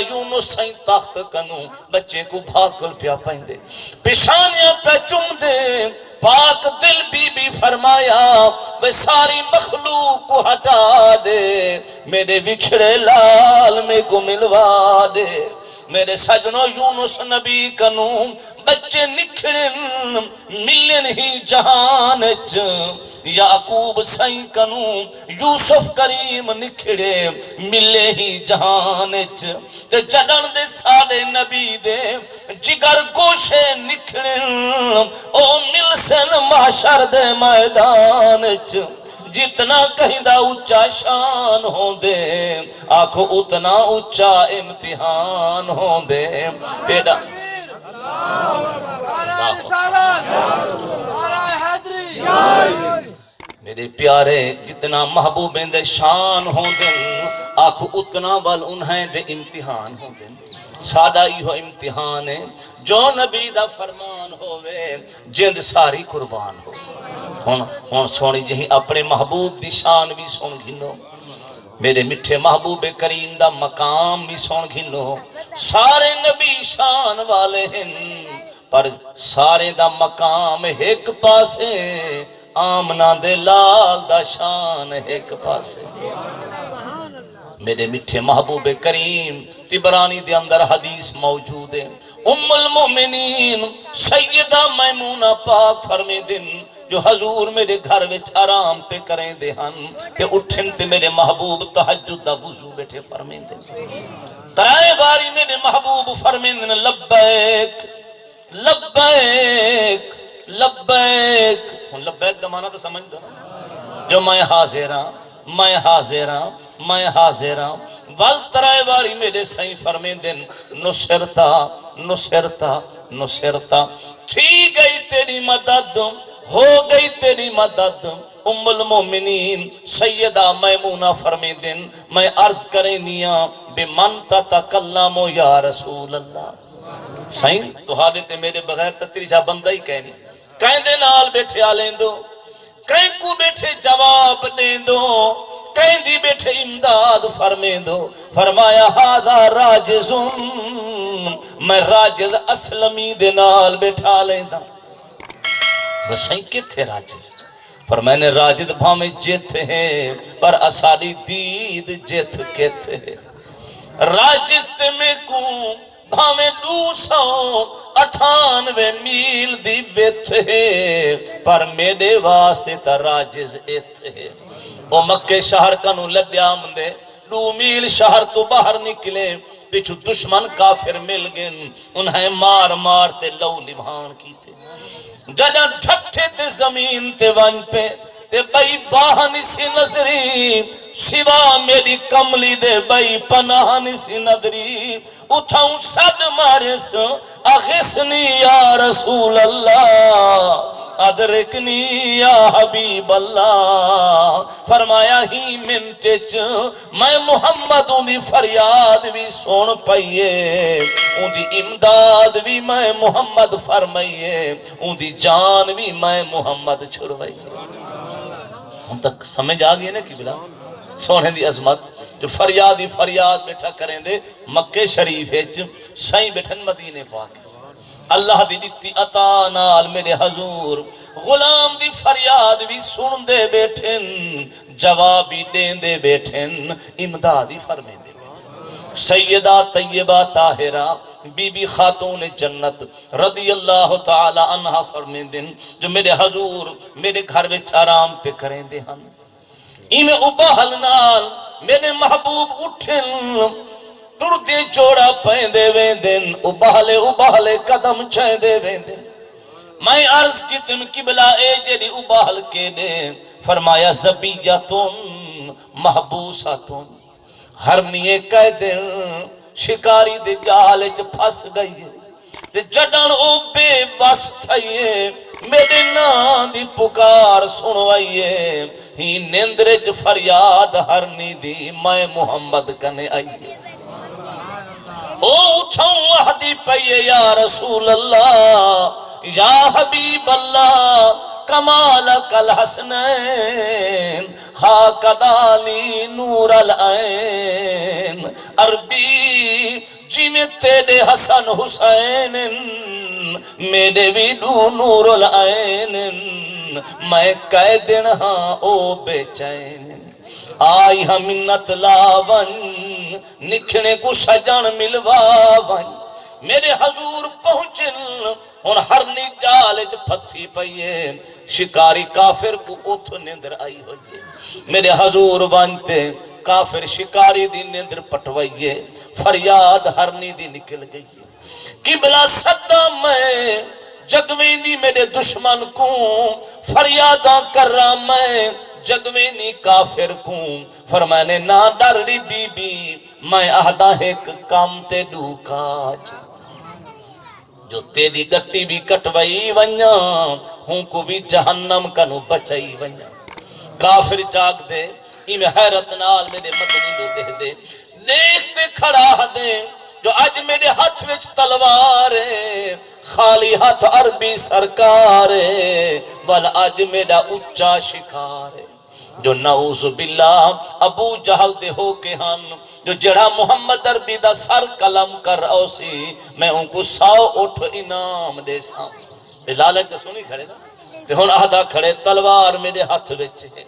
یونس سائیں تخت کنو بچے کو بھاکل پیا پہندے پیشانیاں پہ چم دے پاک دل بی بی فرمایا وہ ساری مخلوق کو ہٹا دے میرے بچھڑے لال میں کو ملوا دے میرے سجنوں یونس نبی کنو بچے نکھڑن ملن ہی جہان یعقوب سائیں کنو یوسف کریم نکھڑے ملے ہی جہان تے جدن دے سارے نبی دے جگر گوشے نکھڑن او مل سن محشر دے میدان جتنا کہیں دا اچھا شان ہوں دے آنکھو اتنا اچھا امتحان ہوں دے تیرا میرے پیارے جتنا محبوب دے شان ہوں دے آنکھو اتنا وال انہیں دے امتحان ہوں دے سادہ ہی ہو امتحان ہے جو نبی دا فرمان ہوئے جند ساری قربان ہو ہون سونی جہی اپنے محبوب دی شان بھی سن گھنو میرے مٹھے محبوب کریم دا مقام بھی سن گھنو سارے نبی شان والے ہیں پر سارے دا مقام ایک پاسے آمنہ دے لال دا شان ایک پاسے میرے مٹھے محبوب کریم تبرانی دے اندر حدیث موجود ہے ام المومنین سیدہ میمونہ پاک فرمی دن جو حضور میرے گھر وچ آرام پہ کریں دے ہن کہ اٹھن تے میرے محبوب تہجد دا وضو بیٹھے فرمین دے ترائے باری میرے محبوب فرمین دے لبیک لبیک لبیک لبیک دا معنی تو سمجھ دو جو میں حاضران میں حاضران میں حاضران والترائے باری میرے سائیں فرمین دن نصرتا نصرتا نصرتا تھی گئی تیری مدد ہو گئی تیری مدد ام المومنین سیدہ میمونہ فرمی دن میں عرض کریں دیا بمن تتکلمو یا رسول اللہ سائیں تو حالت میرے بغیر تیری جا بندہ ہی کہنی کہیں دے نال بیٹھے آلیں دو کہیں کو بیٹھے جواب دیں دو کہیں دی بیٹھے امداد فرمے دو فرمایا ہادھا راجزن میں راجز اسلمی دے نال بیٹھا لیں دا بسائیں کتھے راجز پر میں نے راجد بھامے جیت ہے پر اساری دید جیت کہتے ہیں راجز تے میں کو بھامے 298 میل دی ویت ہے پر میرے واسطے تا راجز ایت ہے او مکہ شہر کنو لڈیا مندے 2 میل شہر تو باہر نکلے پیچھو دشمن کافر مل گن انہیں مار مار تے لو لبھان کیتے ججا ٹھٹھے تے زمین تے ون پہ تے بھائی واہنی سی نظری سوا میری کملی دے بھائی پناہنی سی نظری اٹھاؤں صد مارس اغسنی یا رسول اللہ ادرکنی یا حبیب اللہ فرمایا ہی منٹچ میں محمد ان دی فریاد بھی سون پائیے ان دی امداد بھی میں محمد فرمائیے ان دی جان بھی میں محمد چھڑوائیے ہم تک سمجھ آگئی نا کہ بلا سونے دی عظمت جو فریادی فریاد بیٹھا کریں دے مکہ شریف ہے سائیں بیٹھن مدینے پاک اللہ دی دیتی عطا نال میرے حضور غلام دی فریاد بھی سن دے بیٹھن جوابی دین دے بیٹھن امدادی فرمے دے بیٹھن سیدہ طیبہ طاہرہ بی بی خاتون جنت رضی اللہ تعالی عنہ فرمے دن جو میرے حضور میرے گھر وچ آرام پہ کریں دے ہن ایمیں اباہل نال میرے محبوب اٹھن تردے جوڑا پہن دے ویندن اباہلے قدم چاہیں دے ویندن میں عرض کی تم قبلہ اے جیڑی اباہل کے دے فرمایا زبیتن محبوساتن ہرنیے کہہ دن شکاری دے جالچ پھس گئی ہے جڑن او بے وس تھئیے میرے نام دی پکار سنوائیے ہی نندرج فریاد ہرنی دی میں محمد کنے آئیے او اٹھاؤں وحدی پئیے یا رسول اللہ یا حبیب اللہ کمالک الحسنین ہاکذا لی نور العین عربی جی میں تیرے حسن حسین میرے بھی دو نور العین میں کہہ دن ہاں او بے چین آئی ہم منت لاون نکھنے کو سجن ملواون میرے حضور پہنچن ہن ہر نجال چ پھتھی پئیے شکاری کافر کو اتھ نیندر آئی ہوئیے میرے حضور بانتے کافر شکاری دی نیندر پٹوائیے فریاد ہرنی دی نکل گئی قبلہ صدا میں جگویندی میرے دشمن کو فریاداں کر رہا میں جگوینی کافر کو فرمانے نہ ڈرڑی بی بی میں آہدہ ایک کام تے ڈوکاج جو تیری گٹی بھی کٹوائی ونیا ہوں کو بھی جہنم کنو بچائی ونیا کافر جاگ دے میں حیرت نال میرے مدنی دو دے دے دیکھتے کھڑا دے جو آج میرے ہاتھ وچ تلوار ہے خالی ہاتھ عربی سرکار ہے بل آج میرا اچھا شکار ہے جو نعوذ باللہ ابو جہل دے ہو کے ہن جو جڑا محمد عربی دا سر قلم کر او سی میں ان کو 100 اٹھ انعام دے ساں لالچ تے سنی کھڑے نا تے ہن آہدا کھڑے تلوار میرے ہاتھ وچ ہے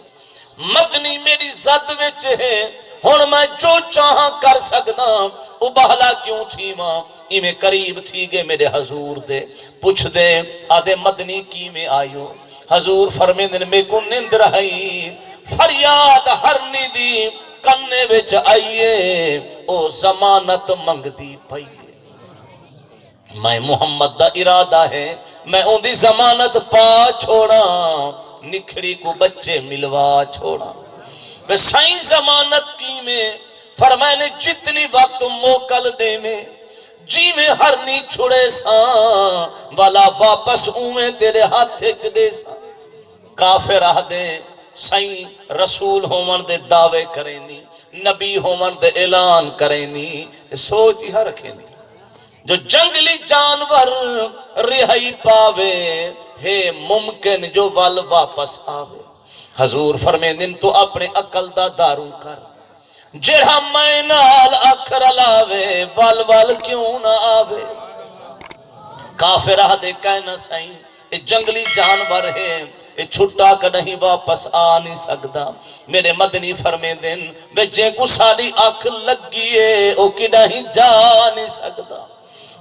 مدنی میری زد وچ ہے ہن میں جو چاہاں کر سکدا او بہلا کیوں تھی ماں ایویں قریب تھی گے میرے حضور دے پوچھ دے آدے مدنی کی میں آئیو حضور فرمیندن میں کو نیند رہی فریاد ہرنی دی کنے وچ آئیے او ضمانت منگ دی پئیے میں محمد دا ارادہ ہے میں ان دی ضمانت پا چھوڑا نکھڑی کو بچے ملوا چھوڑا میں سائیں ضمانت کی میں فرمائنے جتنی وقت موکل دے میں جی میں ہرنی چھڑے سا والا واپس اویں تیرے ہاتھ دے سا کافر آہ دے سائیں رسول ہومن دے دعوے کرینی نبی ہومن دے اعلان کرینی سوچ ہی رکھینی جو جنگلی جانور رہائی پاوے ہے ممکن جو ول واپس آوے حضور فرمیندن تو اپنے عقل دا دارو کر جڑا میں نال اکھر لاوے ول کیوں نہ آوے کافر آہ دے کہنا سائیں اے جنگلی جانور ہے اے چھٹا کا نہیں واپس آ نہیں سکتا میرے مدنی فرمیندن بچے کو ساری اکھ لگیے او کی نہیں جا نہیں سکتا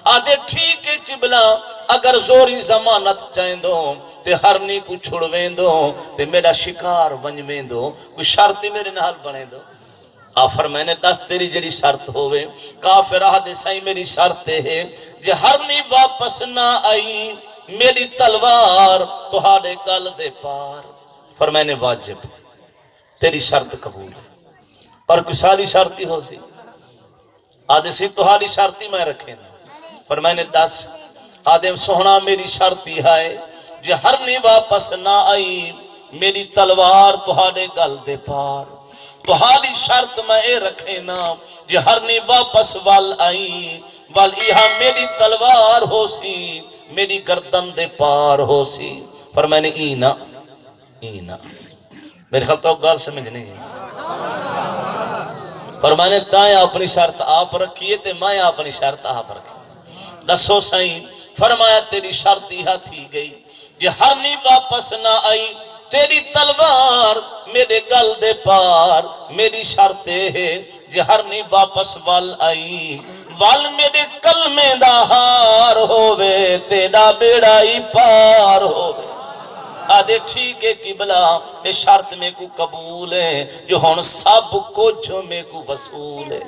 آدھے ٹھیک ہے قبلہ اگر زوری ضمانت چاہیں دو تے ہرنی کو چھڑویں دو تے میرا شکار ونجویں دو کوئی شرطی میرے نال بنے دو آفر میں نے دس تیری جڑی شرط ہوئے کافر آدھے سائی میری شرط ہے جے ہرنی واپس نہ آئی میری تلوار تہاڑے گل دے پار فرمائنے واجب تیری شرط قبول ہے پر کوئی سالی شرطی ہو سی آدھے سی تہاڑی شرطی میں رکھیں پر میں نے دس آدم سونا میری شرطی ہے جے ہرنی واپس نہ آئی میری تلوار تہاڑے گل دے پار تہاڑی شرط میں اے رکھے نا جے ہرنی واپس وال آئی وال ایہاں میری تلوار ہو سی میری گردن دے پار ہو سی پر میں نے اینا میرے خیال تو گال سمجھ نہیں ہے پر میں نے تائیں اپنی شرط آپ رکھیے تے میں اپنی شرط آپ رکھی دسو سائیں فرمایا تیری شرط یہاں تھی گئی یہ ہرنی واپس نہ آئی تیری تلوار میرے گل دے پار میری شرط ہے یہ ہرنی واپس وال آئی وال میرے کلمے دا ہار ہووے تیرا بیڑا ہی پار ہووے آدھے ٹھیک ہے قبلہ یہ شرط میں کو قبول ہے جو ہون سب کچھ میں کو وصول ہے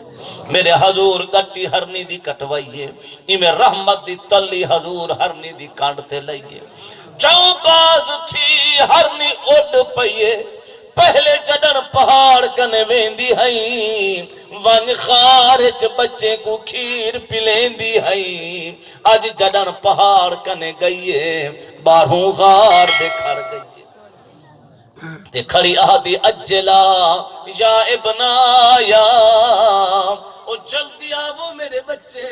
میرے حضور گٹی ہرنی دی کٹوائیے میں رحمت دی تلی حضور ہرنی دی کانڈتے لئیے جاؤں باز تھی ہرنی اڈ پئیے پہلے جدن پہاڑ کنے ویندی ہائیں ون خارج بچے کو کھیر پلیندی ہائیں آج جدن پہاڑ کنے گئیے باہوں غار دے کھڑ گئیے دے کھڑی آدھی اجلا یا ابنایا او جلدی آو میرے بچے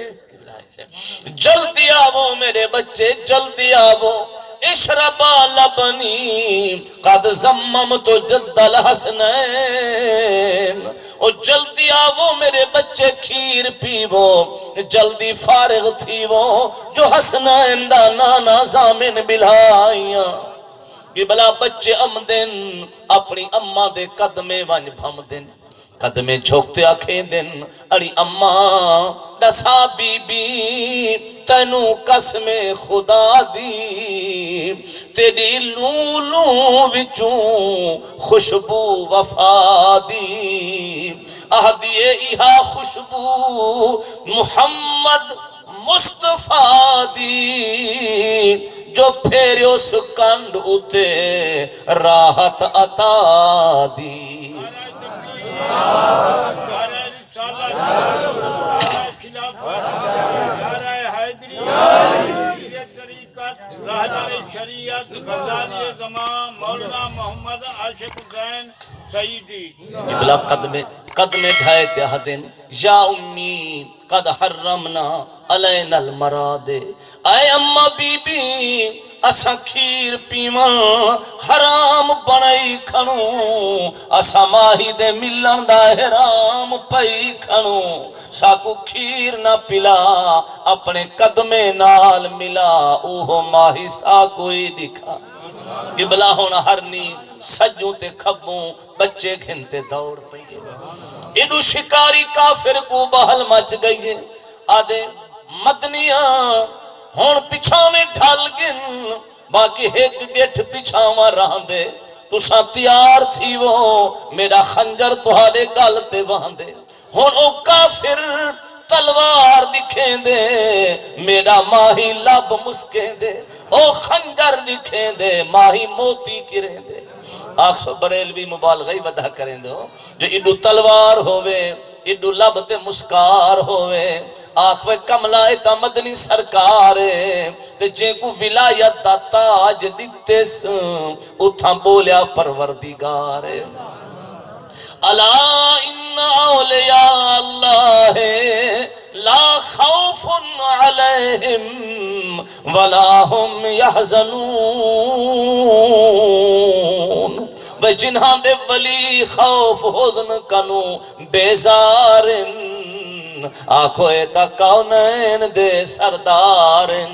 جلدی آو میرے بچے جلدی آو اشربا لبنی قد زممت جد الحسنین، او جلدی آو میرے بچے کھیر پیو، جلدی فارغ تھی وہ جو حسنین دا نانا زامن بلائیاں کہ بلا بچے امدن اپنی اماں دے قدمے ونج بھم دن، قدمے جھوکتے آکھیں دن اڑی اماں دسا بی بی تینو قسم خدا دی تیری لولو وچوں خوشبو وفا دی، اہدیے ایہا خوشبو محمد مصطفیٰ دی جو پھیریو سکنڈ اتے راحت عطا دی۔ مولانا محمد عاشق حسین سیدی قدم ڈھائے تیہ دن یا امی قد حرمنا علینا المراد، اے اماں بی بی اسا کھیر پیوان حرام بنائی کھنوں، اسا ماہی دے ملن دا حرام پئی کھنوں، ساکو کھیر نہ پلا اپنے قدمے نال ملا، اوہو ماہی ساکو ہی دکھا قبلہ ہونا ہرنی سجوں تے کھبوں بچے گھنتے دوڑ پئی گئے، ادو شکاری کافر کو بہل مچ گئی ہے، آدھے مدنیاں ہون پچھاویں ڈھال گن باقی ایک گیٹھ پچھاواں رہن دے، تو ساں تیار تھی وہ میرا خنجر تہارے گالتے وہاں دے، ہون او کافر تلوار دکھیں دے میرا ماہی لب مسکیں دے، او خنجر دکھیں دے ماہی موتی کریں دے، آنکھ سو بریلوی مبالغی وڈا کریں دو جو ایڈو تلوار ہوئے ایڈو لب تے مسکار ہوئے، آنکھ وے کملہ ایتا مدنی سرکار تے جے کو ولایت دا تاج دیتے سن اتھا بولیا پروردگار، الا ان اولیاء اللہ لا خوف علیہم ولا هم یحزنون، وہ جنہاں دے ولی خوف حزن کنو بیزارن، آنکھو ایتا کونین دے سردارن،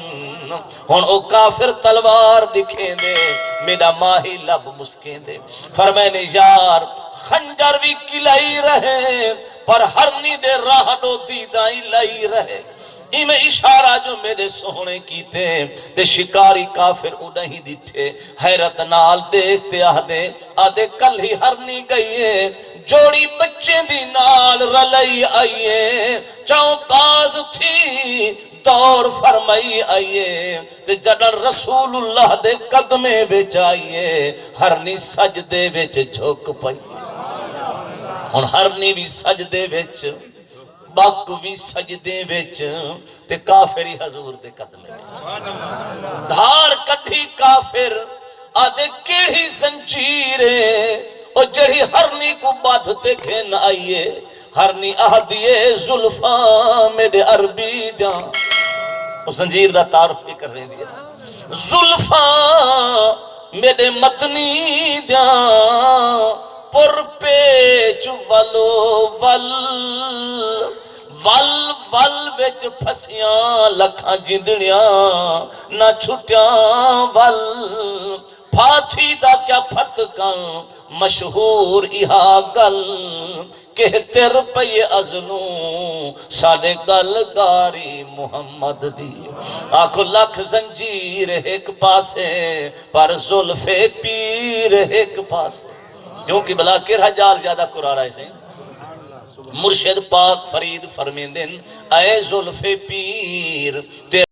ہون او کافر تلوار دکھیں دے میرا ماہی لب مسکیں دے، فرمائنے یار خنجر بھی کلائی رہے پر ہرنی دے راہ دو دیدائی لائی رہے، میں اشارہ جو میرے سونے کیتے تے شکاری کافر اڑہیں ڈٹھے حیرت نال دیکھتے آدھے کل ہی ہرنی گئیے جوڑی بچے دی نال رلئی آئیے، چاؤں باز تھی دور فرمائی آئیے تے جڑن رسول اللہ دے قدمے بچ آئیے، ہرنی سجدے بچ جھوک پائی، ہن ہرنی بھی سجدے بچ باک بھی سجدے بچ تے کافری حضور دے قدمے بچ، دھار کٹھی کافر آدھے کیڑی زنجیرے او جڑی ہرنی کو بادھتے کھین آئیے، ہرنی آدھیے زلفاں میرے عربی دیاں، وہ زنجیر دا تعارف بھی کر رہے دیا، زلفاں میرے مدنی دیاں پر پیچ ولو ول ول ول وچ پھسیاں لکھاں جندڑیاں نہ چھٹیاں ول، پھاتھی دا کیا پھتکاں مشہور ایہا گل، کہتے رپے ازلوں ساڑے گل گاری محمد دی، آنکھو لکھ زنجیر ایک پاسے پر زلف پیر ایک پاسے، کیونکہ بلا کرہ جال زیادہ قرآن رہے سے مرشد پاک فرید فرمیندن اے زلف پیر